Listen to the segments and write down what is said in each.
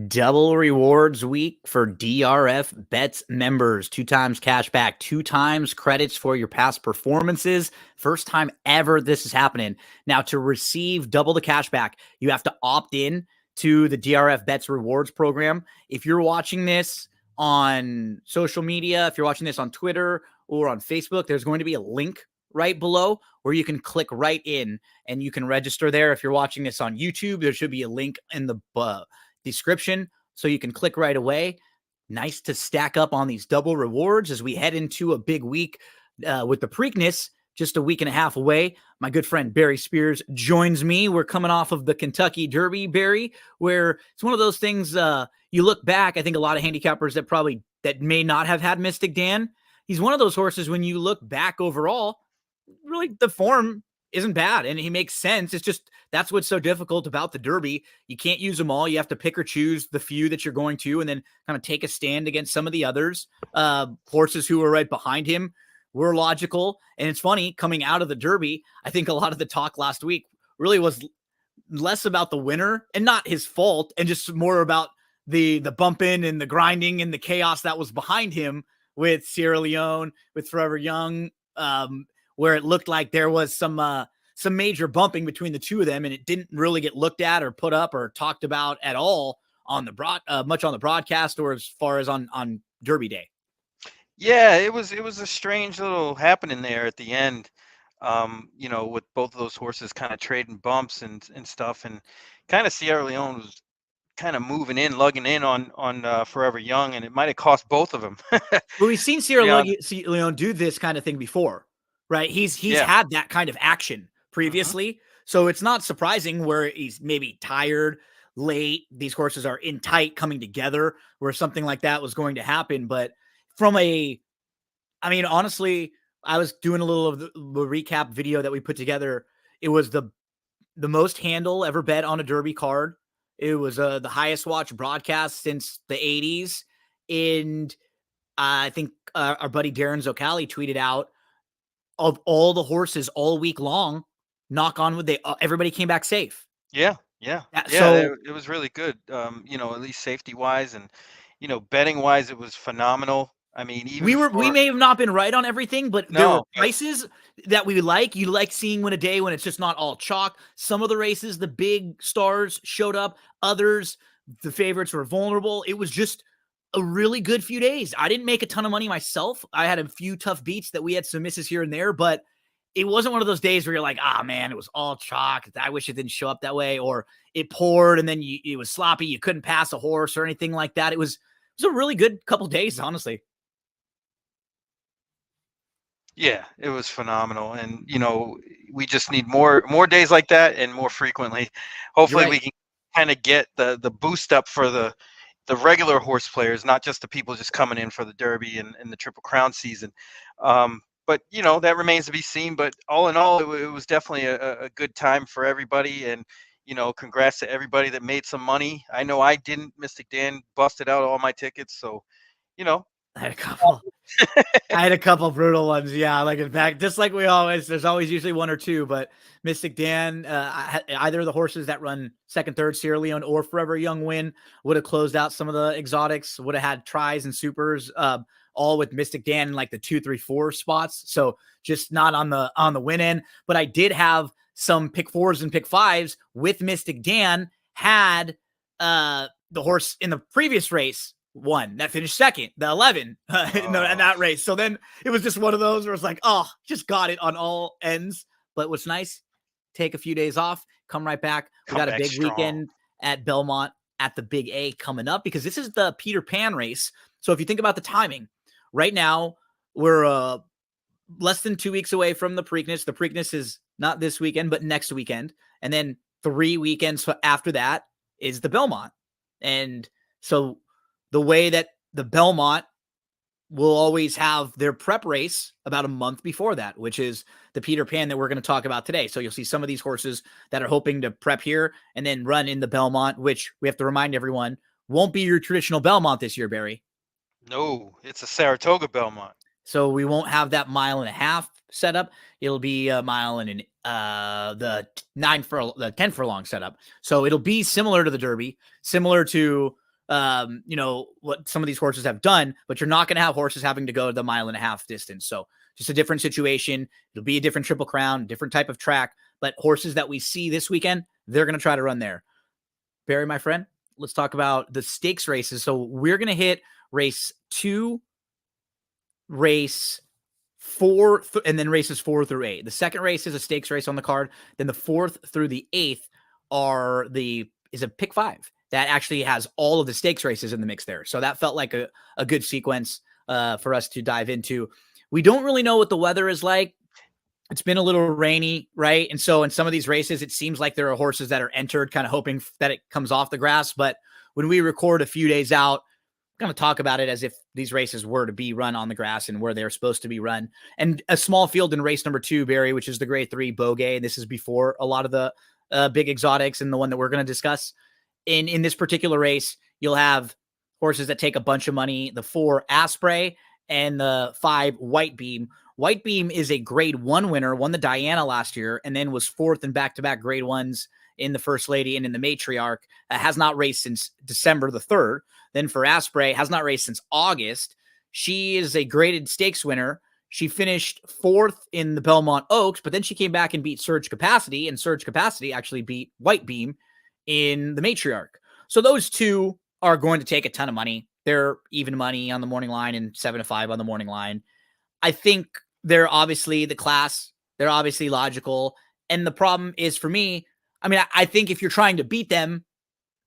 Double rewards week for DRF Bets members. 2 times cash back, 2 times credits for your past performances. First time ever this is happening. Now, to receive double the cash back, you have to opt in to the DRF Bets rewards program. If you're watching this on social media, if you're watching this on Twitter or on Facebook, there's going to be a link right below where you can click right in and you can register there. If you're watching this on YouTube, there should be a link in the description so you can click right away. Nice to stack up on these double rewards as we head into a big week with the Preakness just a week and a half away. My good friend Barry Spears joins me. We're coming off of the Kentucky Derby, Barry, where it's one of those things you look back. I think a lot of handicappers that may not have had Mystic Dan. He's one of those horses when you look back overall, really the form isn't bad and he makes sense. It's just that's what's so difficult about the Derby. You can't use them all. You have to pick or choose the few that you're going to and then kind of take a stand against some of the others. Horses who are right behind him were logical. And it's funny, coming out of the Derby, I think a lot of the talk last week really was less about the winner and not his fault and just more about the bumping and the grinding and the chaos that was behind him with Sierra Leone, with Forever Young, where it looked like there was some major bumping between the two of them, and it didn't really get looked at or put up or talked about at all on the much on the broadcast or as far as on Derby Day. Yeah, it was a strange little happening there at the end. With both of those horses kind of trading bumps and stuff, and kind of Sierra Leone was kind of moving in, lugging in on Forever Young, and it might have cost both of them. Well, we've seen Sierra Leone do this kind of thing before, right? He's had that kind of action previously, so it's not surprising where he's maybe tired, late. These horses are in tight, coming together, where something like that was going to happen. But honestly, I was doing a little of the recap video that we put together. It was the most handle ever bet on a Derby card. It was the highest watched broadcast since the 80s. And I think our buddy Darren Zocali tweeted out, of all the horses all week long, knock on wood, everybody came back safe. Yeah. So it was really good. At least safety wise and, betting wise, it was phenomenal. I mean, we may have not been right on everything, but there were prices that we like. You like seeing when it's just not all chalk. Some of the races, the big stars showed up. Others, the favorites were vulnerable. It was just a really good few days. I didn't make a ton of money myself. I had a few tough beats that we had some misses here and there, but it wasn't one of those days where you're like, man, it was all chalk. I wish it didn't show up that way, or it poured and then it was sloppy. You couldn't pass a horse or anything like that. It was a really good couple days, honestly. Yeah, it was phenomenal. And, we just need more days like that and more frequently. Hopefully we can kind of get the boost up for the regular horse players, not just the people just coming in for the Derby and the Triple Crown season. But, that remains to be seen. But all in all, it was definitely a good time for everybody. And, congrats to everybody that made some money. I know I didn't. Mystic Dan busted out all my tickets. So, I had a couple brutal ones. Yeah. Like, in fact, just like there's always usually one or two, but Mystic Dan, either of the horses that run second, third, Sierra Leone or Forever Young win would have closed out some of the exotics, would have had tries and supers, all with Mystic Dan in like the 2, 3, 4 spots. So just not on the win end, but I did have some pick 4s and pick 5s with Mystic Dan. Had the horse in the previous race won that finished second, the 11 in that race. So then it was just one of those where it's like, just got it on all ends. But what's nice, take a few days off, come right back. We got a big weekend at Belmont at the Big A coming up, because this is the Peter Pan race. So if you think about the timing, right now we're less than 2 weeks away from the Preakness. The Preakness is not this weekend, but next weekend. And then 3 weekends after that is the Belmont. And so the way that the Belmont will always have their prep race about a month before that, which is the Peter Pan that we're going to talk about today. So you'll see some of these horses that are hoping to prep here and then run in the Belmont, which we have to remind everyone won't be your traditional Belmont this year, Barry. No, it's a Saratoga Belmont. So we won't have that 1.5 miles setup. It'll be a mile and the 10 furlong setup. So it'll be similar to the Derby, similar to what some of these horses have done, but you're not going to have horses having to go the 1.5 mile distance. So just a different situation. It'll be a different Triple Crown, different type of track, but horses that we see this weekend, they're going to try to run there. Barry, my friend, let's talk about the stakes races. So we're going to hit race 2, race 4, and then races 4 through 8. The second race is a stakes race on the card. Then the 4th through the 8th is a pick 5 that actually has all of the stakes races in the mix there. So that felt like a good sequence for us to dive into. We don't really know what the weather is like. It's been a little rainy, right? And so in some of these races, it seems like there are horses that are entered kind of hoping that it comes off the grass. But when we record a few days out, I'm going to talk about it as if these races were to be run on the grass and where they're supposed to be run. And a small field in race number 2, Barry, which is the grade 3 Bogey. This is before a lot of the big exotics and the one that we're going to discuss. In this particular race, you'll have horses that take a bunch of money. The 4 Asprey and the 5 White Beam. White Beam is a grade 1 winner, won the Diana last year, and then was 4th in back-to-back grade 1s in the First Lady and in the Matriarch. Has not raced since December the 3rd. Then for Asprey, has not raced since August. She is a graded stakes winner. She finished 4th in the Belmont Oaks, but then she came back and beat Surge Capacity, and Surge Capacity actually beat White Beam in the Matriarch. So those two are going to take a ton of money. They're even money on the morning line and 7-5 on the morning line. I think they're obviously the class. They're obviously logical. And the problem is for me, I think if you're trying to beat them,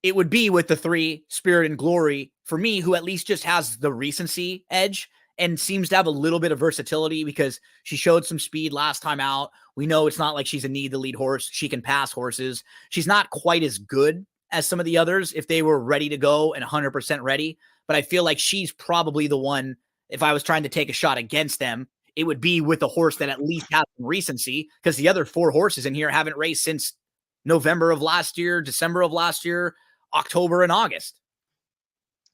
it would be with the 3 Spirit and Glory for me, who at least just has the recency edge and seems to have a little bit of versatility because she showed some speed last time out. We know it's not like she's a need to lead horse. She can pass horses. She's not quite as good as some of the others if they were ready to go and 100% ready. But I feel like she's probably the one, if I was trying to take a shot against them, it would be with a horse that at least has some recency, because the other 4 horses in here haven't raced since November of last year, December of last year, October and August.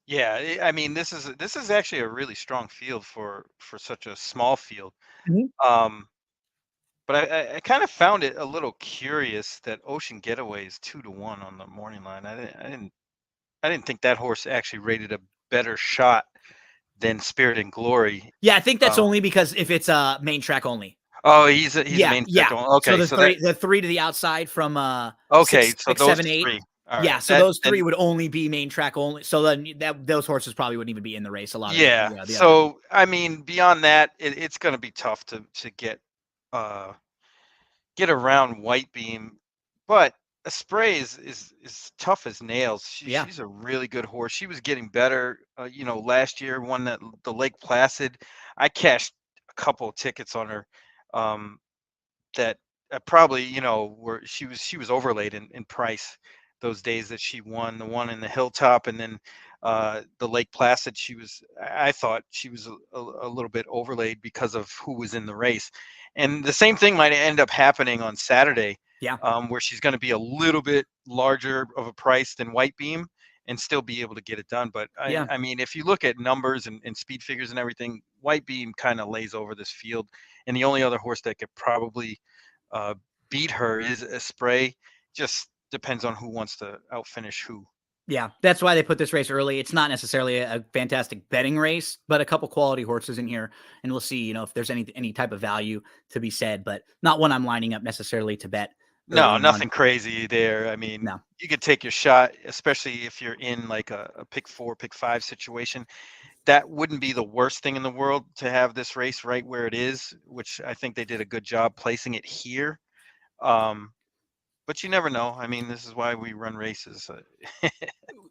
Yeah, this is actually a really strong field for such a small field. Mm-hmm. But I kind of found it a little curious that Ocean Getaway is 2-1 on the morning line. I didn't think that horse actually rated a better shot than Spirit and Glory. Yeah, I think that's only because if it's a main track only. Oh, he's a main track only. Okay, so the 3 to the outside from okay, 6, so 6 those 7, 8. 3. Yeah, so those 3 would only be main track only. So then those horses probably wouldn't even be in the race. A lot of yeah. So beyond that, it's going to be tough to get around White Beam, but a Spray is tough as nails. She's a really good horse. She was getting better. Last year won the Lake Placid. I cashed a couple of tickets on her. That probably she was overlaid in price those days that she won the one in the Hilltop, and then the Lake Placid. I thought she was a little bit overlaid because of who was in the race, and the same thing might end up happening on Saturday. Yeah. Where she's going to be a little bit larger of a price than White Beam and still be able to get it done. But if you look at numbers and speed figures and everything, White Beam kind of lays over this field. And the only other horse that could probably beat her is a Spray. Just depends on who wants to outfinish who. Yeah, that's why they put this race early. It's not necessarily a fantastic betting race, but a couple quality horses in here, and we'll see, if there's any type of value to be said, but not one I'm lining up necessarily to bet. No, nothing crazy there. No. You could take your shot, especially if you're in like a pick 4, pick 5 situation. That wouldn't be the worst thing in the world to have this race right where it is, which I think they did a good job placing it here. But you never know. This is why we run races.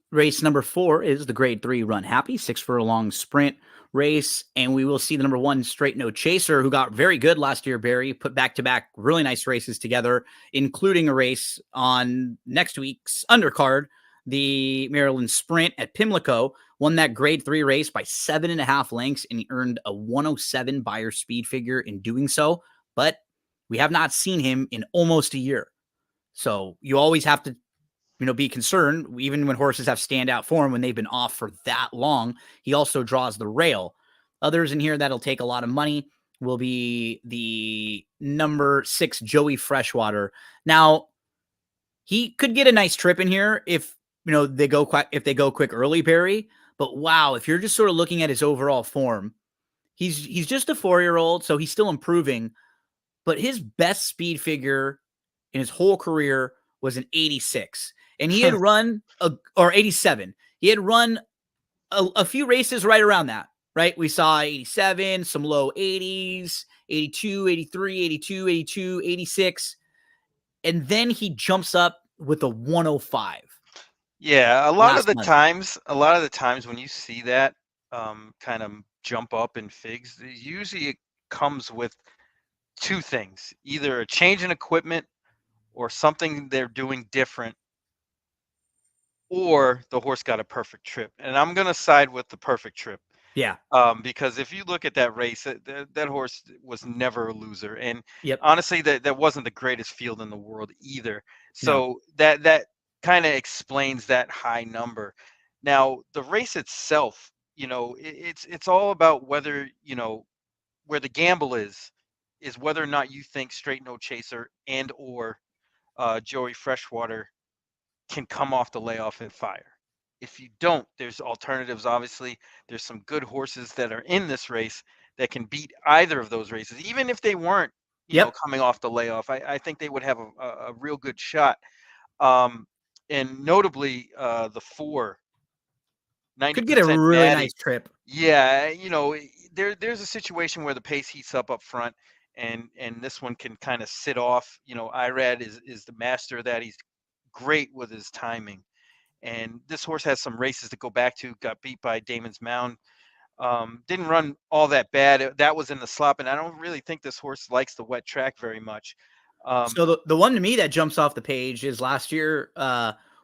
Race number 4 is the grade 3 Run Happy 6 furlong sprint race. And we will see the number 1 Straight No Chaser, who got very good last year, Barry, put back-to-back really nice races together, including a race on next week's undercard, the Maryland Sprint at Pimlico, won that grade 3 race by 7.5 lengths, and he earned a 107 buyer speed figure in doing so. But we have not seen him in almost a year. So you always have to, be concerned, even when horses have standout form, when they've been off for that long. He also draws the rail. Others in here that'll take a lot of money. will be the number 6 Joey Freshwater. Now, he could get a nice trip in here if they go quick early, Barry. But wow, if you're just sort of looking at his overall form, he's just a 4-year-old, so he's still improving. But his best speed figure in his whole career was an 86, and he had run or 87. He had run a few races right around that. Right, we saw 87, some low 80s, 82, 83, 82, 82, 86, and then he jumps up with a 105. Yeah, Last month. a lot of the times when you see that kind of jump up in figs, usually it comes with two things: either a change in equipment or something they're doing different, or the horse got a perfect trip. And I'm gonna side with the perfect trip. Yeah. Because if you look at that race, that horse was never a loser, and Yep. honestly, that wasn't the greatest field in the world either. No. So that kind of explains that high number. Now, the race itself, it's all about whether where the gamble is whether or not you think Straight No Chaser and or Joey Freshwater can come off the layoff and fire. If you don't, there's alternatives. Obviously, there's some good horses that are in this race that can beat either of those races, even if they weren't, Yep. coming off the layoff. I think they would have a real good shot. Um, and notably, the four, Could get a 90% really Natty. nice trip. Yeah, there's a situation where the pace heats up front, and this one can kind of sit off. Irad is the master of that. He's great with his timing. And this horse has some races to go back to. Got beat by Damon's Mound. Didn't run all that bad. That was in the slop, and I don't really think this horse likes the wet track very much. So the one to me that jumps off the page is last year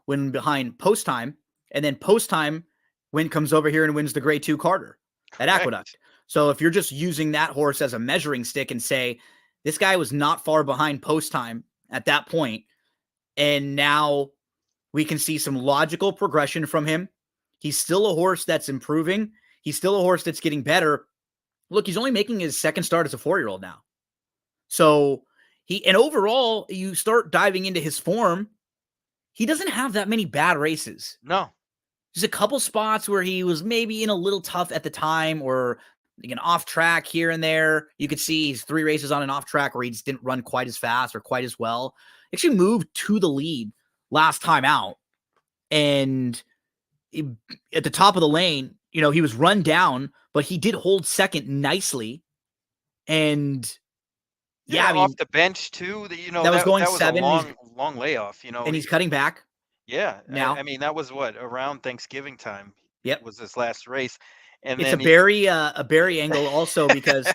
when behind Post Time, and then Post Time comes over here and wins the Grade 2 Carter at Aqueduct. So if you're just using that horse as a measuring stick and say, this guy was not far behind Post Time at that point, and now we can see some logical progression from him. He's still a horse that's improving. He's still a horse that's getting better. Look, he's only making his second start as a 4-year-old now. So and overall, you start diving into his form, he doesn't have that many bad races. No. There's a couple spots where he was maybe in a little tough at the time, or an off track here and there. You could see he's 3 races on an off track where he just didn't run quite as fast or quite as well. Actually moved to the lead last time out. And at the top of the lane, he was run down, but he did hold second nicely. And yeah, I mean, off the bench too. That was going that was 7. a long layoff. And he's cutting back. Yeah, now. I mean, that was around Thanksgiving time. Yep, was his last race, and it's then a Barry angle also because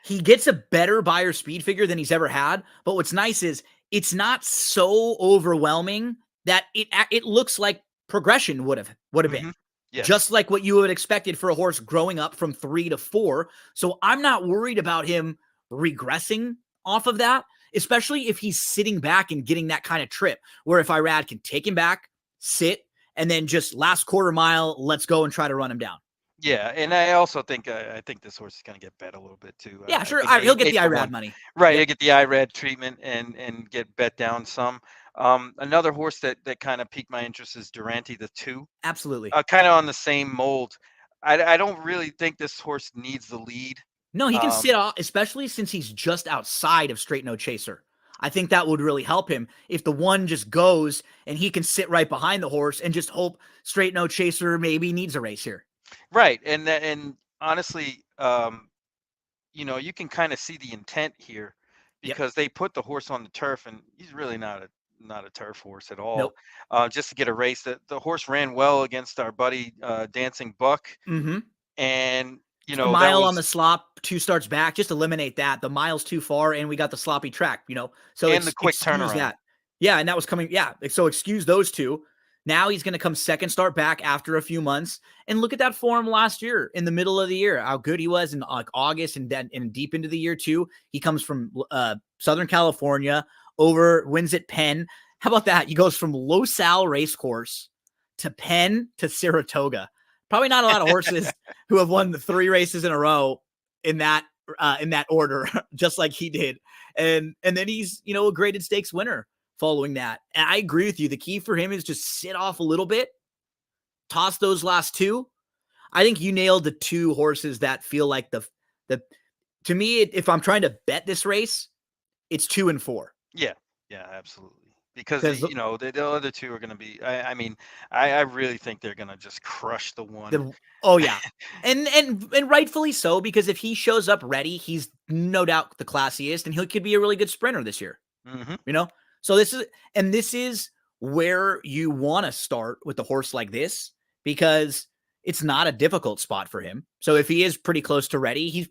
he gets a better buyer speed figure than he's ever had. But what's nice is it's not so overwhelming that it looks like progression would have been. Yes. Just like what you would have expected for a horse growing up from 3 to 4. So I'm not worried about him regressing off of that, especially if he's sitting back and getting that kind of trip where if Irad can take him back, sit, and then just last quarter mile, let's go and try to run him down. Yeah, and I also think I think this horse is going to get bet a little bit too. Yeah, sure. He'll get the Irad money. Right, yep. He'll get the Irad treatment and get bet down some. Another horse that kind of piqued my interest is Durante the 2. Absolutely. Kind of on the same mold. I don't really think this horse needs the lead. No, he can sit off, especially since he's just outside of Straight No Chaser. I think that would really help him if the one just goes and he can sit right behind the horse and just hope Straight No Chaser maybe needs a race here. Right, and honestly, you can kind of see the intent here because they put the horse on the turf, and he's really not a turf horse at all. Nope. Just to get a race. The horse ran well against our buddy Dancing Buck, and the mile on the slop, 2 starts back. Just eliminate that. The mile's too far, and we got the sloppy track. So and the quick turnaround. That. Yeah, and that was coming. Yeah, so excuse those 2. Now he's going to come second start back after a few months, and look at that form last year in the middle of the year. How good he was in August and then deep into the year too. He comes from Southern California, wins at Penn. How about that? He goes from Los Al Racecourse to Penn to Saratoga. Probably not a lot of horses who have won the 3 races in a row in that in that order, just like he did. And then he's, a graded stakes winner following that. And I agree with you. The key for him is just sit off a little bit, toss those last two. I think you nailed the two horses that feel like the to me, if I'm trying to bet this race, it's 2 and 4. Yeah, absolutely. Because Because the other two are going to be. I mean, I really think they're going to just crush the one. oh yeah, and rightfully so, because if he shows up ready, he's no doubt the classiest, and he could be a really good sprinter this year. Mm-hmm. So this is where you want to start with a horse like this, because it's not a difficult spot for him. So if he is pretty close to ready,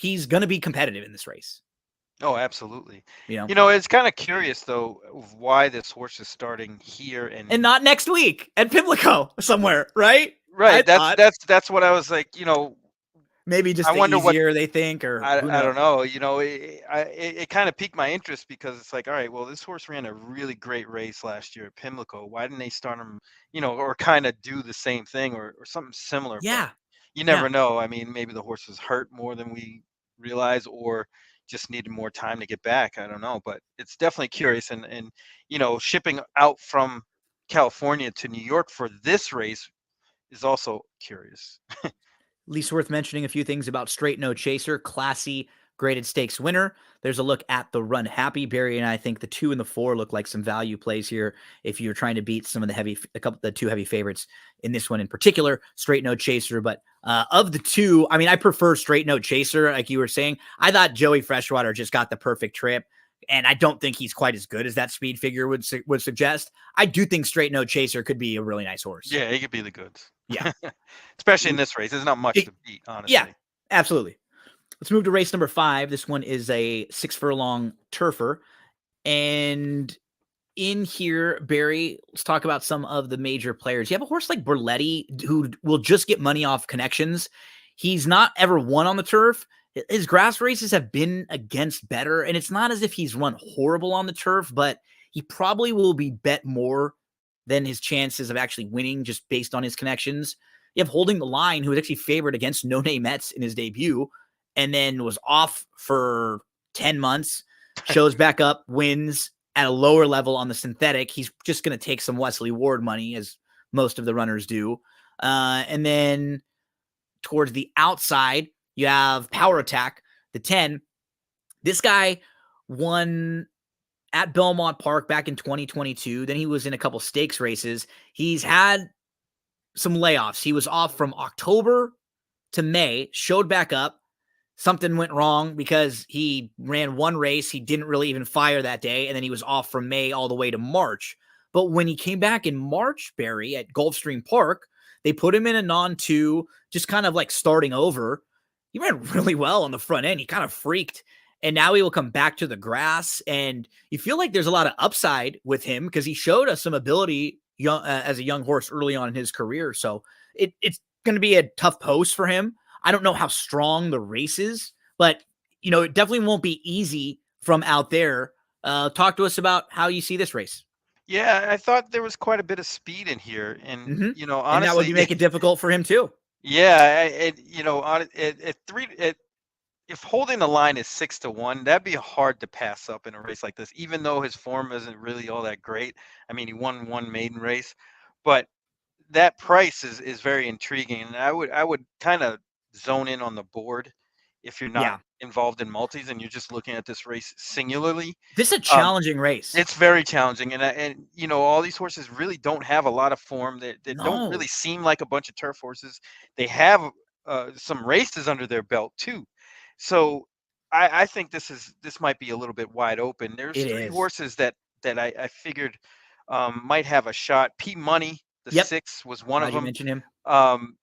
he's going to be competitive in this race. Oh, absolutely. It's kind of curious though why this horse is starting here and not next week at Pimlico somewhere, right? Right. That's what I was like. Maybe just I wonder easier they think, or I don't know. It kind of piqued my interest because it's like, all right, well, this horse ran a really great race last year at Pimlico. Why didn't they start him, or kind of do the same thing or something similar? Yeah. But you never know. I mean, maybe the horse was hurt more than we realize, or just needed more time to get back. I don't know, but it's definitely curious. And shipping out from California to New York for this race is also curious. At least worth mentioning a few things about Straight No Chaser, classy graded stakes winner. There's a look at the Run Happy Berry, and I think the 2 and the 4 look like some value plays here if you're trying to beat some of the two heavy favorites in this one in particular, Straight No Chaser. But of the two, I mean, I prefer Straight No Chaser, like you were saying. I thought Joey Freshwater just got the perfect trip, and I don't think he's quite as good as that speed figure would suggest. I do think Straight No Chaser could be a really nice horse. Yeah, he could be the goods. Yeah. Especially in this race. There's not much to beat, honestly. Yeah, absolutely. Let's move to race number 5. This one is a 6 furlong turfer. And in here, Barry, let's talk about some of the major players. You have a horse like Berletti who will just get money off connections. He's not ever won on the turf. His grass races have been against better, and it's not as if he's run horrible on the turf, but he probably will be bet more than his chances of actually winning just based on his connections. You have Holding the Line, who was actually favored against No Name Mets in his debut, and then was off for 10 months, shows back up, wins at a lower level on the synthetic. He's just going to take some Wesley Ward money, as most of the runners do. And then towards the outside, you have Power Attack, the 10. This guy won at Belmont Park back in 2022. Then he was in a couple stakes races. He's had some layoffs. He was off from October to May, showed back up. Something went wrong because he ran one race. He didn't really even fire that day. And then he was off from May all the way to March. But when he came back in March, Barry, at Gulfstream Park, they put him in a non-2, just kind of like starting over. He ran really well on the front end. He kind of freaked. And now he will come back to the grass. And you feel like there's a lot of upside with him because he showed us some ability as a young horse early on in his career. So it's going to be a tough post for him. I don't know how strong the race is, but, it definitely won't be easy from out there. Talk to us about how you see this race. Yeah, I thought there was quite a bit of speed in here. And, honestly. And that would make it difficult for him too. Yeah. If Holding the Line is 6-1, that'd be hard to pass up in a race like this, even though his form isn't really all that great. I mean, he won one maiden race, but that price is very intriguing. And I would kind of zone in on the board if you're not involved in multis and you're just looking at this race singularly. This is a challenging race. It's very challenging. And all these horses really don't have a lot of form. They don't really seem like a bunch of turf horses. They have some races under their belt too. So I think this might be a little bit wide open. There's three horses that I figured might have a shot. P Money, the 6, was one of them. You mentioned him.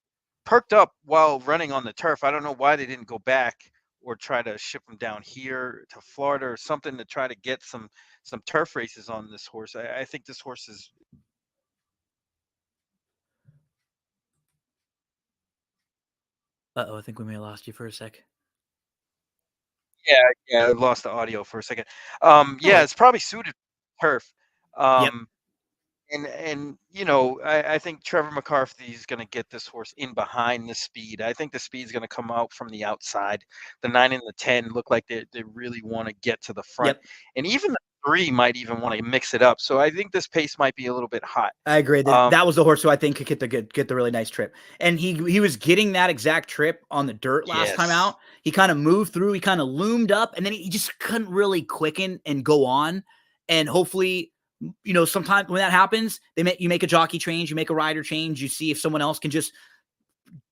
Perked up while running on the turf. I don't know why they didn't go back or try to ship him down here to Florida or something to try to get some turf races on this horse. I think this horse is. I think we may have lost you for a sec. Yeah, I lost the audio for a second. It's probably suited turf. And you know, I think Trevor McCarthy is going to get this horse in behind the speed. I think the speed is going to come out from the outside. The 9 and the 10 look like they really want to get to the front, Yep. and even the 3 might even want to mix it up. So I think this pace might be a little bit hot. I agree. Um, That was the horse who I think could get the really nice trip. And he was getting that exact trip on the dirt last time yes. out. He kind of moved through, he kind of loomed up, and then he just couldn't really quicken and go on. And hopefully, you know, sometimes when that happens, you make a jockey change, you make a rider change, you see if someone else can just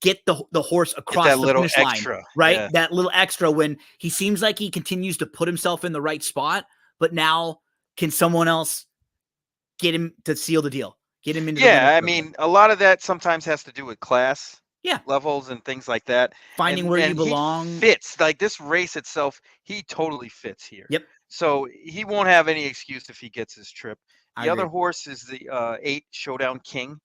get the horse Get across that the little finish line, extra. right? Yeah. That little extra when he seems like he continues to put himself in the right spot, but now can someone else get him to seal the deal? Get him into the winner's Yeah, I circle. mean, a lot of that sometimes has to do with class Yeah, levels and things like that. finding where you And he belong. fits, like this race itself, he totally fits here. Yep, So he won't have any excuse if he gets his trip. I The other agree. horse is the 8 Showdown King,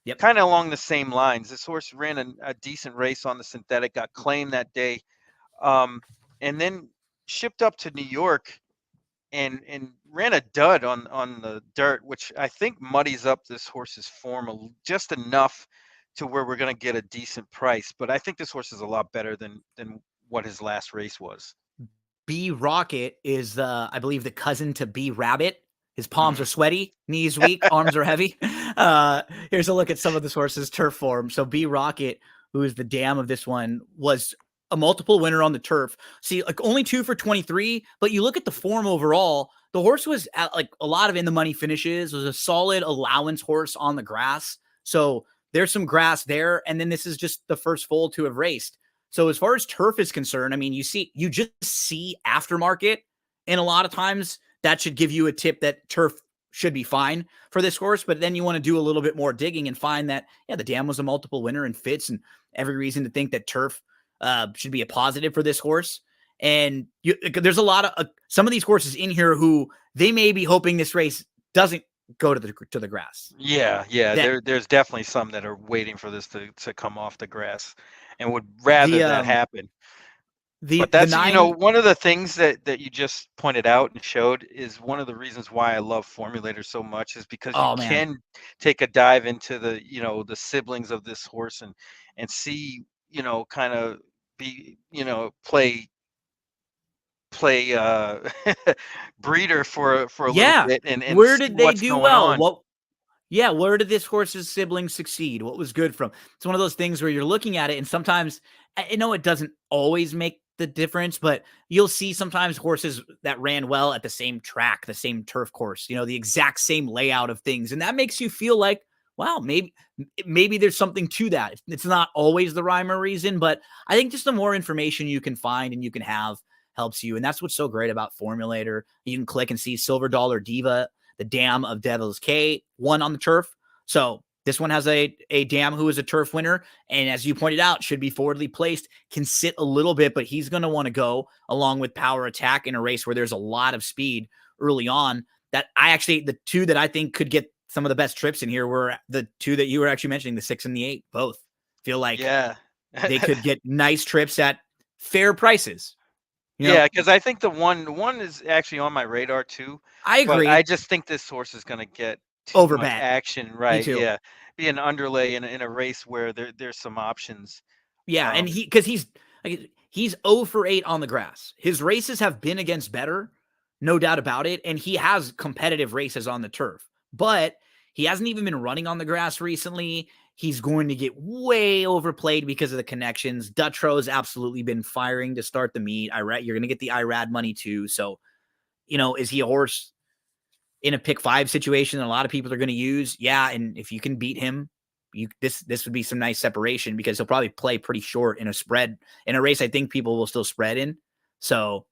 Yep. kind of along the same lines. This horse ran a decent race on the synthetic, got claimed that day, um, and then shipped up to New York and ran a dud on the dirt, which I think muddies up this horse's form just enough to where we're going to get a decent price. But I think this horse is a lot better than what his last race was. B Rocket is I believe the cousin to B Rabbit. His palms Mm. are sweaty, knees weak, arms are heavy. Here's a look at some of this horse's turf form. So B Rocket, who is the dam of this one, was a multiple winner on the turf. See, like only 2 for 23, but you look at the form overall, the horse was at like a lot of in the money finishes, was a solid allowance horse on the grass. So there's some grass there. And then this is just the first foal to have raced. So as far as turf is concerned, I mean, you just see aftermarket, and a lot of times that should give you a tip that turf should be fine for this horse. But then you want to do a little bit more digging and find that, yeah, the dam was a multiple winner and fits, and every reason to think that turf should be a positive for this horse. And there's a lot of some of these horses in here who they may be hoping this race doesn't go to the grass. Yeah, yeah. That There's definitely some that are waiting for this to come off the grass and would rather the that happen. But the that's, you know, nine. one of the things that you just pointed out and showed is one of the reasons why I love formulators so much is because you Oh man, can take a dive into the, you know, the siblings of this horse and see, you know, kind of be, you know, play breeder for a little yeah. bit and Where see did they what's do going well? on. What Yeah, where did this horse's siblings succeed? What was good from? It's one of those things where you're looking at it, and sometimes I know it doesn't always make the difference, but you'll see sometimes horses that ran well at the same track, the same turf course, you know, the exact same layout of things, and that makes you feel like, wow, maybe there's something to that. It's not always the rhyme or reason, but I think just the more information you can find and you can have helps you, and that's what's so great about Formulator. You can click and see Silver Dollar Diva, the dam of Devil's K, won on the turf. So this one has a dam who is a turf winner. And as you pointed out, should be forwardly placed, can sit a little bit, but he's going to want to go along with Power Attack in a race where there's a lot of speed early on. The two that I think could get some of the best trips in here were the two that you were actually mentioning, the 6 and the 8, both feel like Yeah. they could get nice trips at fair prices. You know, Yeah, because I think the one is actually on my radar too, I but I agree. just think this horse is gonna get too Over much bet. action, Me right? too. Yeah, be an underlay in a race where there's some options. Yeah, and Um, because he's 0 for 8 on the grass. His races have been against better, no doubt about it, and he has competitive races on the turf. But he hasn't even been running on the grass recently. He's going to get way overplayed because of the connections. Dutro's absolutely been firing to start the meet. You're going to get the IRAD money too. So, you know, is he a horse in a pick 5 situation that a lot of people are going to use? Yeah, and if you can beat him, this would be some nice separation because he'll probably play pretty short in a spread in a race. I think people will still spread in. So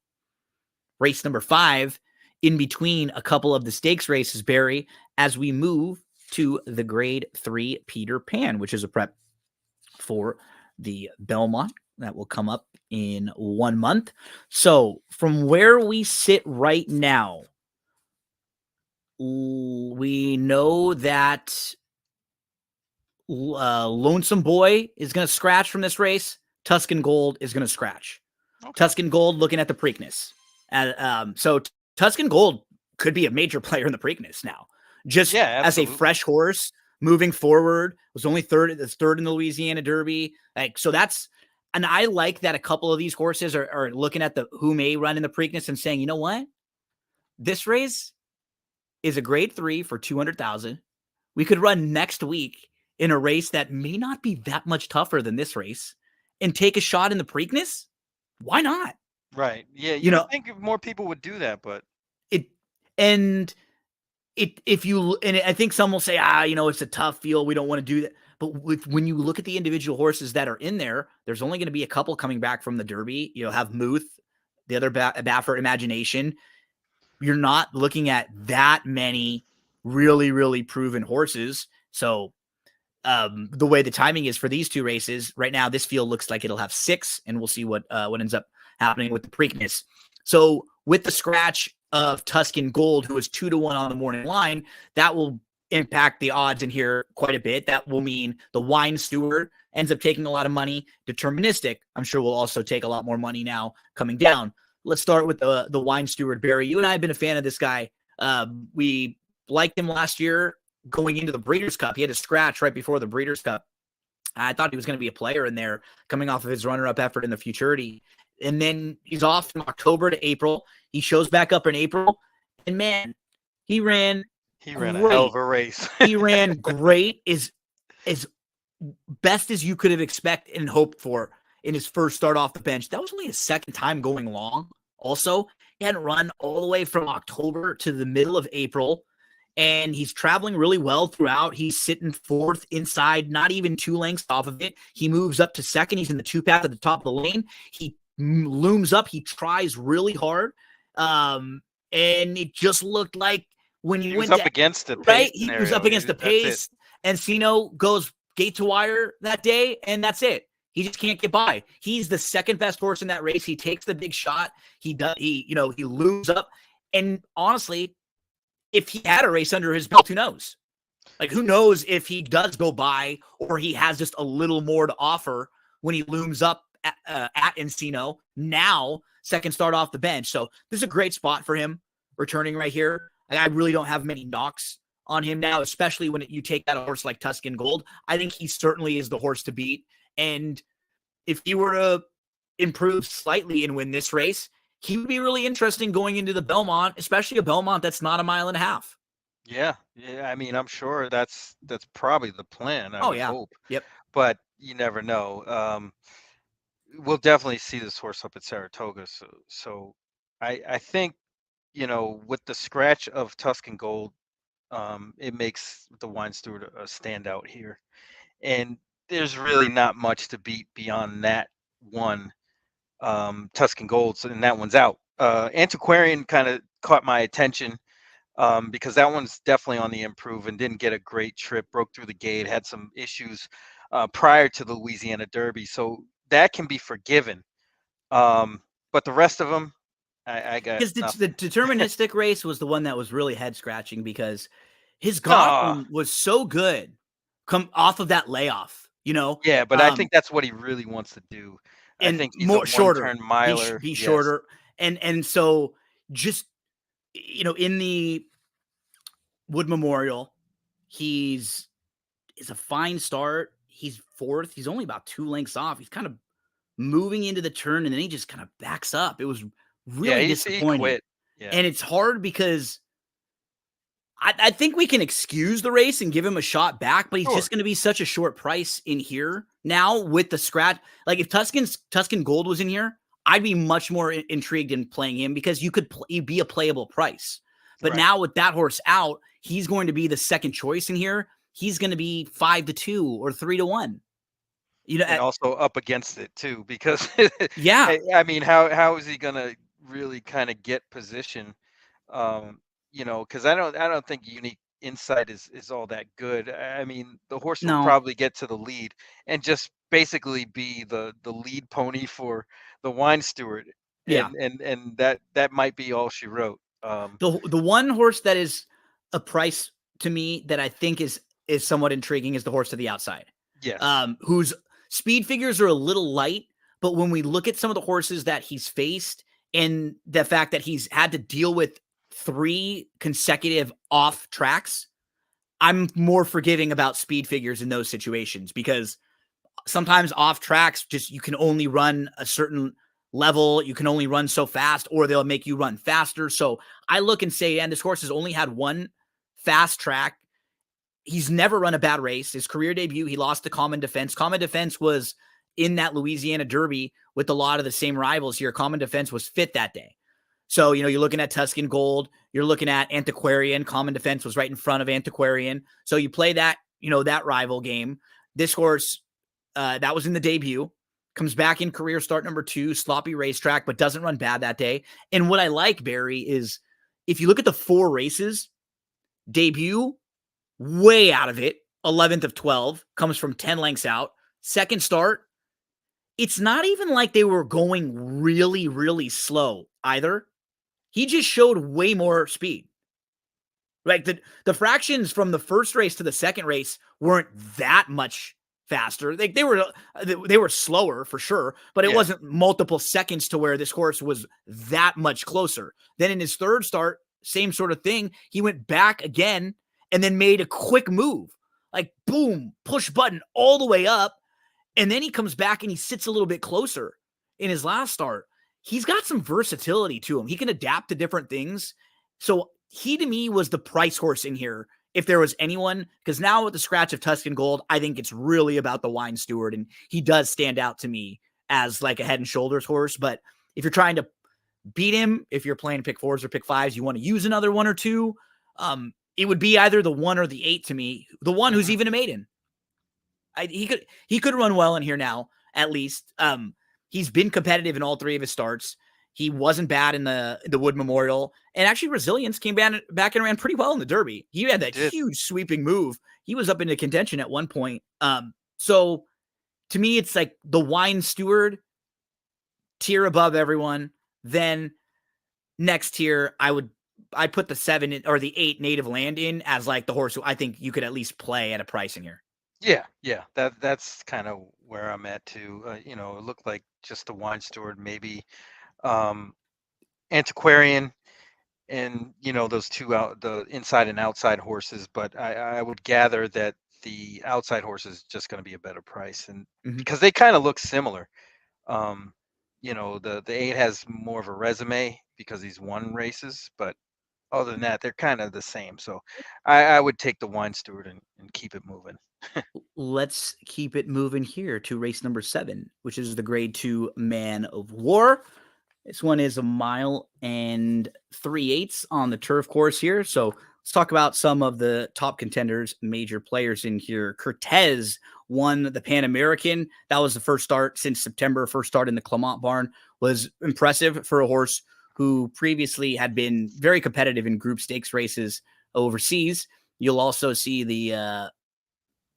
race number 5, in between a couple of the stakes races, Barry, as we move to the grade 3 Peter Pan, which is a prep for the Belmont that will come up in 1 month. So from where we sit right now, we know that Lonesome Boy is going to scratch from this race. Tuscan Gold is going to scratch. okay. Tuscan Gold looking at the Preakness. So Tuscan Gold could be a major player in the Preakness now. just Yeah, as a absolutely. fresh horse moving forward. Was only third in the Louisiana Derby. Like, so that's, and I like that a couple of these horses are looking at the who may run in the Preakness and saying, you know what, this race is a grade 3 for 200,000. We could run next week in a race that may not be that much tougher than this race and take a shot in the Preakness. Why not? Right. Yeah, You you would know, think more people would do that, but it, and if you, and I think some will say, it's a tough field. We don't want to do that. But when you look at the individual horses that are in there, there's only going to be a couple coming back from the Derby. You'll have Muth, the other Baffert Imagination. You're not looking at that many really, really proven horses. So the way the timing is for these two races right now, this field looks like it'll have 6, and we'll see what ends up happening with the Preakness. So with the scratch of Tuscan Gold, who is 2-1 on the morning line, that will impact the odds in here quite a bit. That will mean the Wine Steward ends up taking a lot of money. Deterministic, I'm sure, will also take a lot more money now coming down. Let's start with the Wine Steward, Barry. You and I have been a fan of this guy. We liked him last year going into the Breeders' Cup. He had a scratch right before the Breeders' Cup. I thought he was going to be a player in there coming off of his runner-up effort in the Futurity. And then he's off from October to April. He shows back up in April. And man, he ran a hell of great. a race. He ran great, as best as you could have expected and hoped for in his first start off the bench. That was only his second time going long. Also, he hadn't run all the way from October to the middle of April, and he's traveling really well throughout. He's sitting 4th inside, not even 2 lengths off of it. He moves up to 2nd. He's in the 2-path at the top of the lane. He looms up. He tries really hard. And it just looked like when he went was up against the pace right, he scenario. was up against the That's it. pace. Encino goes gate to wire that day, and that's it. He just can't get by. He's the second best horse in that race. He takes the big shot. He looms up. And honestly, if he had a race under his belt, who knows? Like, who knows if he does go by or he has just a little more to offer when he looms up at Encino, now second start off the bench. So this is a great spot for him returning right here. I really don't have many knocks on him now, especially when you take that horse like Tuscan Gold. I think he certainly is the horse to beat. And if he were to improve slightly and win this race, he would be really interesting going into the Belmont, especially a Belmont that's not a mile and a half. Yeah. I mean, I'm sure that's probably the plan. I would hope. Yep. But you never know. We'll definitely see this horse up at Saratoga. So I think, with the scratch of Tuscan Gold, it makes the Wine Steward a standout here. And there's really not much to beat beyond that one, Tuscan Gold, and that one's out. Antiquarian kind of caught my attention, because that one's definitely on the improve and didn't get a great trip, broke through the gate, had some issues prior to the Louisiana Derby. So that can be forgiven. But the rest of them, I got because the deterministic race was the one that was really head scratching because his Godwin was so good come off of that layoff, Yeah, but I think that's what he really wants to do. I think he's more a shorter, one-turn miler. be shorter, and so just in the Wood Memorial, is a fine start. He's 4th. He's only about 2 lengths off. He's kind of moving into the turn, and then he just kind of backs up. It was really disappointing. He quit. Yeah. And it's hard because I think we can excuse the race and give him a shot back, but he's just going to be such a short price in here now with the scratch. Like, if Tuscan Gold was in here, I'd be much more intrigued in playing him because you could be a playable price. But now with that horse out, he's going to be the second choice in here. He's going to be 5-2 or 3-1. And also up against it too, because yeah, I mean, how is he going to really kind of get position? Because I don't think Unique Insight is all that good. I mean, the horse will probably get to the lead and just basically be the lead pony for the Wine Steward. And that might be all she wrote. The one horse that is a price to me that I think is somewhat intriguing is the horse to the outside. Yes. Whose speed figures are a little light, but when we look at some of the horses that he's faced and the fact that he's had to deal with 3 consecutive off tracks, I'm more forgiving about speed figures in those situations because sometimes off tracks, just you can only run a certain level, you can only run so fast, or they'll make you run faster. So I look and say, and this horse has only had one fast track. He's never run a bad race. His career debut, he lost to Common Defense. Common Defense was in that Louisiana Derby with a lot of the same rivals here. Common Defense was fit that day. So, you're looking at Tuscan Gold, you're looking at Antiquarian. Common Defense was right in front of Antiquarian. So you play that, that rival game. This horse, that was in the debut, comes back in career start number 2, sloppy racetrack, but doesn't run bad that day. And what I like, Barry, is if you look at the 4 races, debut, way out of it, 11th of 12, comes from 10 lengths out. Second start, it's not even like they were going really, really slow either. He just showed way more speed. Like the fractions from the first race to the second race weren't that much faster. Like they were slower for sure, but it wasn't multiple seconds to where this horse was that much closer. Then in his third start, same sort of thing. He went back again and then made a quick move. Like boom, push button all the way up. And then he comes back and he sits a little bit closer in his last start. He's got some versatility to him. He can adapt to different things. So he, to me, was the price horse in here. If there was anyone, because now with the scratch of Tuscan Gold, I think it's really about the Wine Steward. And he does stand out to me as like a head and shoulders horse. But if you're trying to beat him, if you're playing pick 4s or pick 5s, you want to use another one or two, it would be either the 1 or the 8 to me. The 1 who's even a maiden. He could run well in here now, at least. He's been competitive in all 3 of his starts. He wasn't bad in the Wood Memorial. And actually, Resilience came back and ran pretty well in the Derby. He had that huge sweeping move. He was up into contention at one point. So to me, it's like the Wine Steward tier above everyone. Then next tier, I'd put the 7 or the 8 Native Land in as like the horse who I think you could at least play at a price in here. Yeah. That's kind of where I'm at too. It looked like just the Wine Steward, maybe Antiquarian, and those two out, the inside and outside horses. But I would gather that the outside horse is just going to be a better price, and because they kind of look similar. The 8 has more of a resume because he's won races, but other than that, they're kind of the same. So I would take the Wine Steward and keep it moving. Let's keep it moving here to race number 7, which is the grade 2 Man of War. This one is 1 mile and 3/8 on the turf course here. So let's talk about some of the top contenders, major players in here. Cortez won the Pan American. That was the first start since September. First start in the Clermont barn. Was impressive for a horse who previously had been very competitive in group stakes races overseas. You'll also see the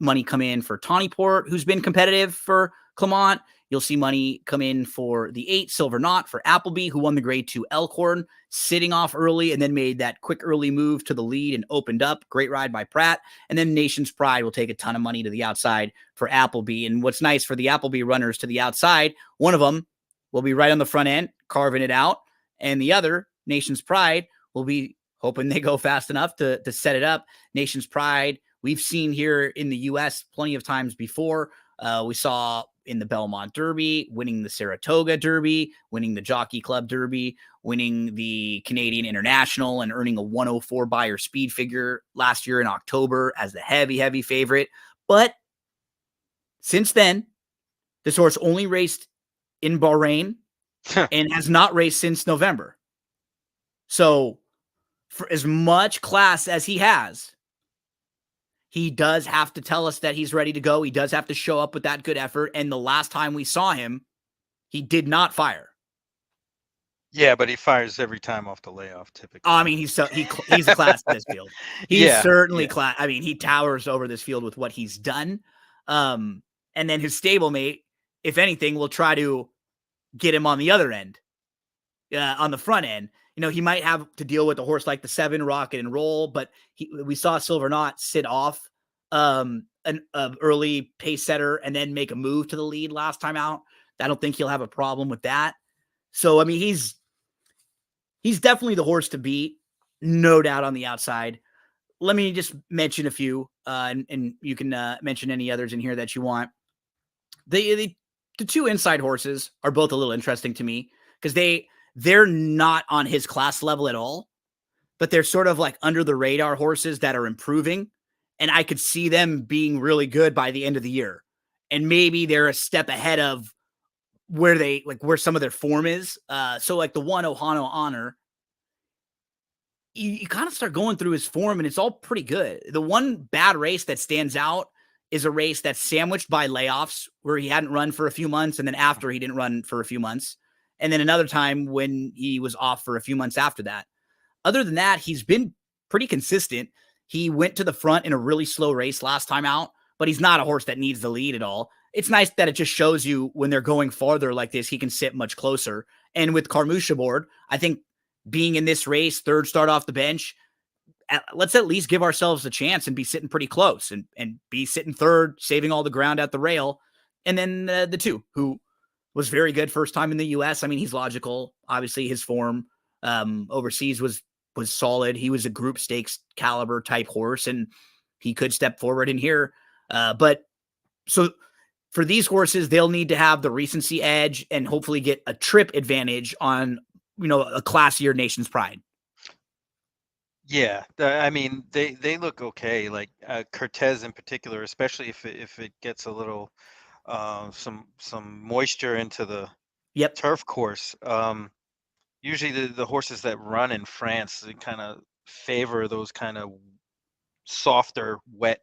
money come in for Tawnyport, who's been competitive for Clermont. You'll see money come in for the 8 Silver Knot for Appleby, who won the grade 2 Elkhorn, sitting off early and then made that quick early move to the lead and opened up. Great ride by Pratt. And then Nation's Pride will take a ton of money to the outside for Appleby. And what's nice for the Appleby runners to the outside, one of them will be right on the front end, carving it out. And the other, Nation's Pride, will be hoping they go fast enough to set it up. Nation's Pride, we've seen here in the U.S. plenty of times before. We saw in the Belmont Derby, winning the Saratoga Derby, winning the Jockey Club Derby, winning the Canadian International, and earning a 104 Beyer speed figure last year in October as the heavy favorite. But since then, this horse only raced in Bahrain and has not raced since November. So for as much class as he has, he does have to tell us that he's ready to go. He does have to show up with that good effort. And the last time we saw him, he did not fire. Yeah, but he fires every time off the layoff, typically. I mean, he's a class in this field. He's certainly class. I mean, he towers over this field with what he's done. And then his stablemate, if anything, will try to get him on the other end, on the front end. He might have to deal with a horse like the 7 Rocket and Roll, but we saw Silver Knot sit off an early pace setter and then make a move to the lead last time out. I don't think he'll have a problem with that. So, I mean, he's definitely the horse to beat, no doubt on the outside. let me just mention a few, and you can mention any others in here that you want. The two inside horses are both a little interesting to me because they're not on his class level at all, but they're sort of like under the radar horses that are improving, and I could see them being really good by the end of the year. And maybe they're a step ahead of where some of their form is. So like the one Ohano Honor, you kind of start going through his form and it's all pretty good. The one bad race that stands out is a race that's sandwiched by layoffs where he hadn't run for a few months, and then after he didn't run for a few months, and then another time when he was off for a few months after that. Other than that, he's been pretty consistent. He went to the front in a really slow race last time out, but he's not a horse that needs the lead at all. It's nice that it just shows you when they're going farther like this, he can sit much closer. And with Carmouche aboard, I think being in this race, third start off the bench, let's at least give ourselves a chance and be sitting pretty close and be sitting third, saving all the ground at the rail. And then the two, who was very good first time in the U.S. I mean, he's logical. Obviously, his form overseas was solid. He was a group stakes caliber type horse, and he could step forward in here. But so for these horses, they'll need to have the recency edge and hopefully get a trip advantage on, a classier Nation's Pride. Yeah, I mean they look okay. Like Cortez in particular, especially if it gets a little some moisture into the turf course. Usually the horses that run in France, they kind of favor those kind of softer, wet,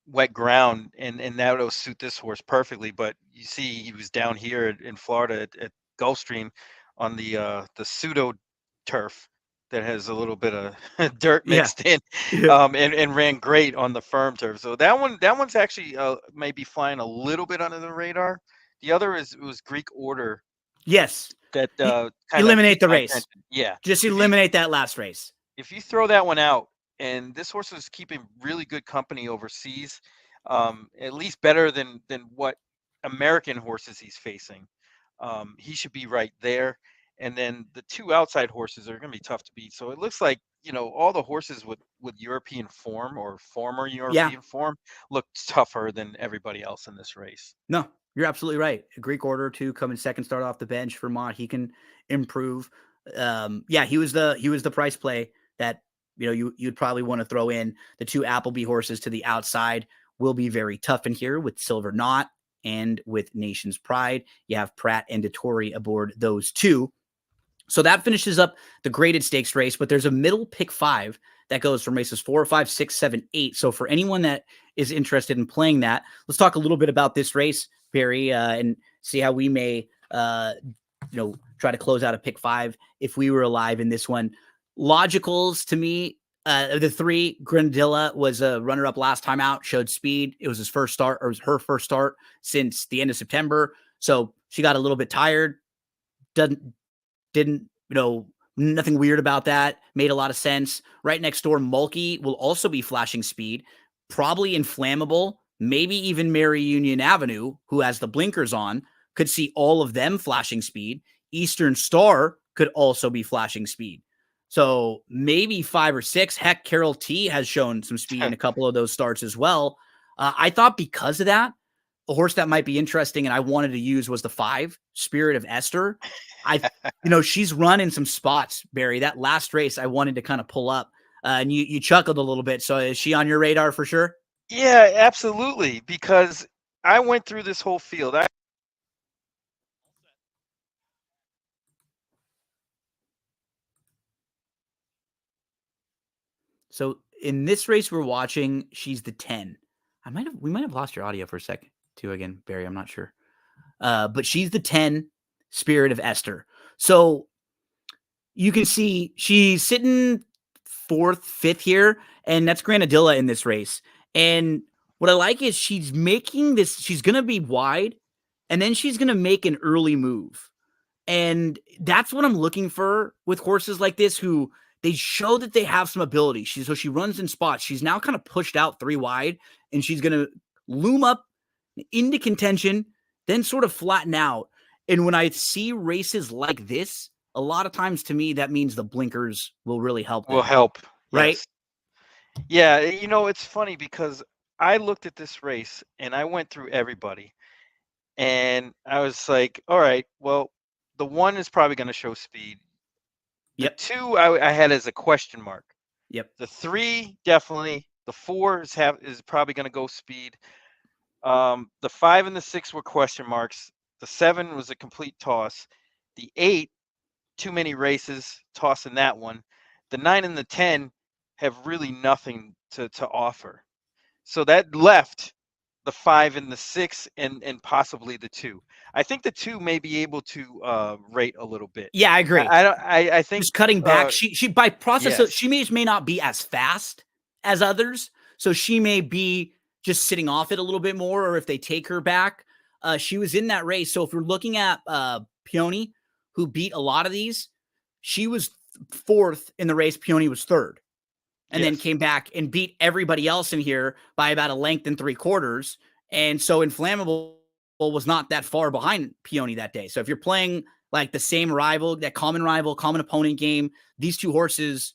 wet ground, and that'll suit this horse perfectly. But you see, he was down here in Florida at Gulfstream on the pseudo turf that has a little bit of dirt mixed in, and ran great on the firm turf. So that one's actually maybe flying a little bit under the radar. The other was Greek Order. Yes. That eliminate the race. Attention. Yeah. Just eliminate that last race. If you throw that one out, and this horse is keeping really good company overseas, at least better than what American horses he's facing. He should be right there. And then the two outside horses are going to be tough to beat. So it looks like, all the horses with European form or former European form look tougher than everybody else in this race. No, you're absolutely right. A Greek Order to come in second start off the bench. Vermont, he can improve. He was the price play that, you'd probably want to throw in. The two Appleby horses to the outside will be very tough in here with Silver Knot and with Nation's Pride. You have Pratt and Dettori aboard those two. So that finishes up the graded stakes race, but there's a middle pick 5 that goes from races 4, 5, 6, 7, 8. So for anyone that is interested in playing that, let's talk a little bit about this race, Barry, and see how we may, try to close out a pick 5 if we were alive in this one. Logicals to me, the 3, Grenadilla was a runner-up last time out, showed speed. It was his first start, or her first start since the end of September. So she got a little bit tired. Didn't, nothing weird about that. Made a lot of sense. Right next door, Mulkey will also be flashing speed, probably inflammable. Maybe even Mary Union Avenue, who has the blinkers on, could see all of them flashing speed. Eastern Star could also be flashing speed. So maybe 5 or 6. Heck, Carol T has shown some speed in a couple of those starts as well. I thought because of that, a horse that might be interesting and I wanted to use was the 5, Spirit of Esther. She's run in some spots, Barry. That last race I wanted to kind of pull up, and you chuckled a little bit. So is she on your radar for sure? Yeah, absolutely. Because I went through this whole field. So in this race we're watching, she's the 10. We might have lost your audio for a second too again, Barry. I'm not sure. But she's the 10, Spirit of Esther. So you can see she's sitting 4th, 5th here, and that's Granadilla in this race. And what I like is she's making this, she's going to be wide, and then she's going to make an early move. And that's what I'm looking for with horses like this, who they show that they have some ability. So she runs in spots. She's now kind of pushed out 3 wide, and she's going to loom up into contention, then sort of flatten out. And when I see races like this, a lot of times to me, that means the blinkers will really help them. Will help. right? Yes. Yeah, it's funny because I looked at this race and I went through everybody and I was like, all right, well, the one is probably going to show speed. The Yep. two I had as a question mark. Yep. The three definitely. The four is probably going to go speed. The 5 and the 6 were question marks. The 7 was a complete toss. The 8, too many races, tossing that one. The 9 and the 10 have really nothing to offer. So that left the 5 and the 6 and possibly the 2. I think the 2 may be able to rate a little bit. Yeah, I agree. I think Just cutting back. She by process, so yes. she may not be as fast as others, so she may be just sitting off it a little bit more, or if they take her back, she was in that race. So if we're looking at Peony, who beat a lot of these, she was fourth in the race. Peony was third, and then Yes. came back and beat everybody else in here by about a length and 3/4. And so Inflammable was not that far behind Peony that day. So if you're playing like the same rival, that common rival, common opponent game, these two horses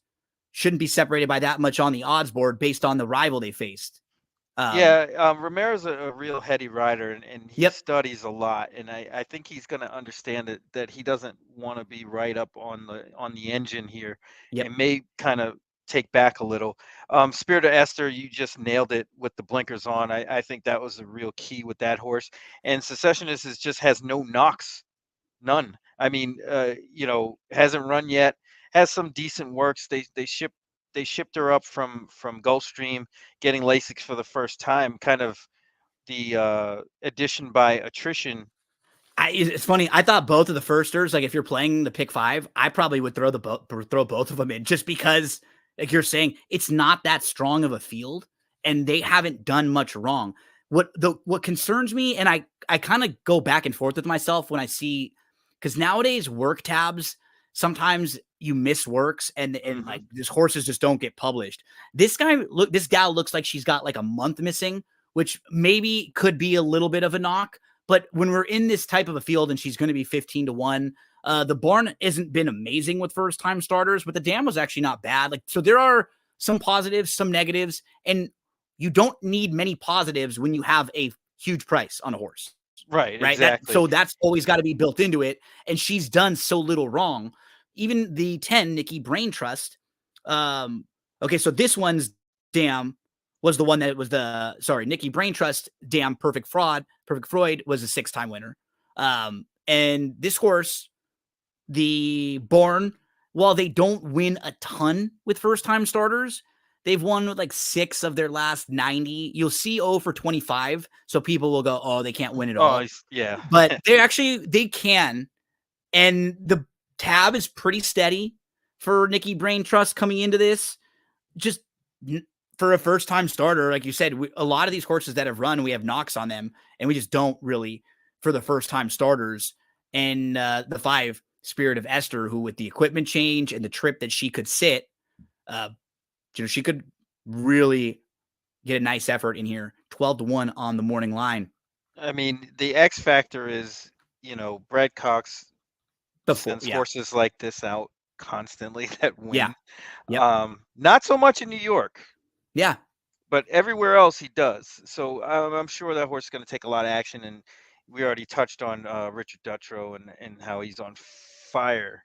shouldn't be separated by that much on the odds board based on the rival they faced. Yeah, Romero's a real heady rider, and he Yep. studies a lot, and I think he's going to understand that he doesn't want to be right up on the engine here, Yep. and may kind of take back a little. Spirit of Esther, you just nailed it with the blinkers on. I think that was the real key with that horse, and Secessionist just has no knocks, none. I mean, hasn't run yet, has some decent works. They shipped her up from Gulfstream, getting Lasix for the first time. Kind of the addition by attrition. It's funny. I thought both of the firsters, like if you're playing the pick five, I probably would throw both of them in just because, like you're saying, it's not that strong of a field, and they haven't done much wrong. What concerns me, and I kind of go back and forth with myself when I see, because nowadays work tabs sometimes you miss works and Hmm. like these horses just don't get published. This gal looks like she's got like a month missing, which maybe could be a little bit of a knock. But when we're in this type of a field and she's going to be 15-1, the barn hasn't been amazing with first time starters, but the dam was actually not bad. Like, so there are some positives, some negatives, and you don't need many positives when you have a huge price on a horse, Right, right? exactly. That's always got to be built into it. And she's done so little wrong. Even the 10 Nikki Brain Trust. Okay, so this one's dam was the one that was Nikki Brain Trust dam Perfect Freud was a 6-time winner. And this horse, the Born, while they don't win a ton with first time starters, they've won with like 6 of their last 90. You'll see 0 for 25. So people will go, oh, they can't win it Oh, all. yeah. But they can. And the tab is pretty steady for Nikki Brain Trust coming into this. Just for a first time starter, like you said, a lot of these horses that have run, we have knocks on them, and we just don't really for the first time starters. And the 5 Spirit of Esther, who with the equipment change and the trip that she could sit, she could really get a nice effort in here. 12-1 on the morning line. I mean, the X factor is, Brad Cox sends Yeah. horses like this out constantly that Yeah. win. Yep. Not so much in New York. Yeah. But everywhere else he does. So I'm sure that horse is going to take a lot of action. And we already touched on Richard Dutrow and how he's on fire.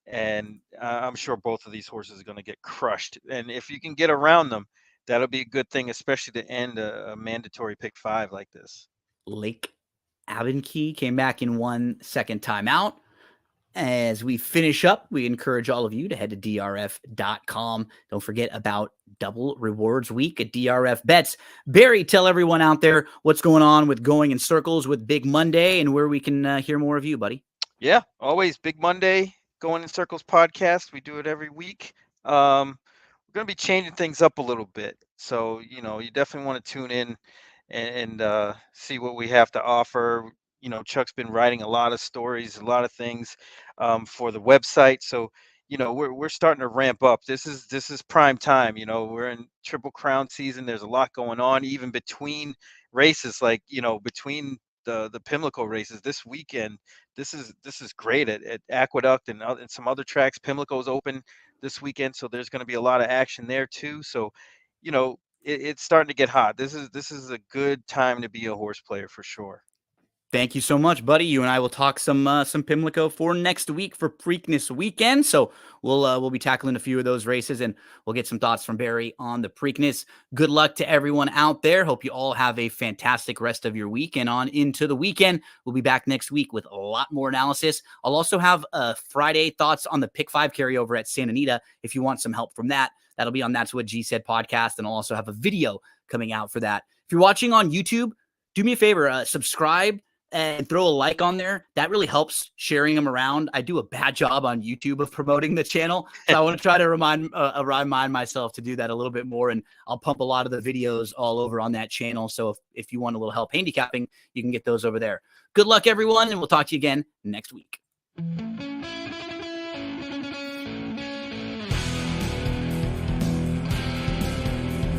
And I'm sure both of these horses are going to get crushed. And if you can get around them, that'll be a good thing, especially to end a mandatory pick 5 like this. Lake Avenkey came back in 1 second time out. As we finish up, we encourage all of you to head to drf.com. Don't forget about Double Rewards Week at DRF Bets. Barry, tell everyone out there what's going on with Going in Circles with Big Monday and where we can hear more of you, buddy. Yeah, always Big Monday, Going in Circles podcast. We do it every week. We're going to be changing things up a little bit. So, you definitely want to tune in and see what we have to offer. Chuck's been writing a lot of stories, a lot of things for the website. So, we're starting to ramp up. This is prime time. We're in Triple Crown season. There's a lot going on, even between races. Like between the Pimlico races this weekend. This is great at Aqueduct and some other tracks. Pimlico's open this weekend, so there's going to be a lot of action there too. So, it's starting to get hot. This is a good time to be a horse player for sure. Thank you so much, buddy. You and I will talk some Pimlico for next week for Preakness weekend. So we'll be tackling a few of those races, and we'll get some thoughts from Barry on the Preakness. Good luck to everyone out there. Hope you all have a fantastic rest of your week and on into the weekend. We'll be back next week with a lot more analysis. I'll also have Friday thoughts on the Pick 5 carryover at Santa Anita. If you want some help from that, that'll be on That's What G Said podcast, and I'll also have a video coming out for that. If you're watching on YouTube, do me a favor, subscribe and throw a like on there. That really helps sharing them around. I do a bad job on YouTube of promoting the channel, so I want to try to remind myself to do that a little bit more, and I'll pump a lot of the videos all over on that channel. So if you want a little help handicapping, you can get those over there. Good luck, everyone, and we'll talk to you again next week.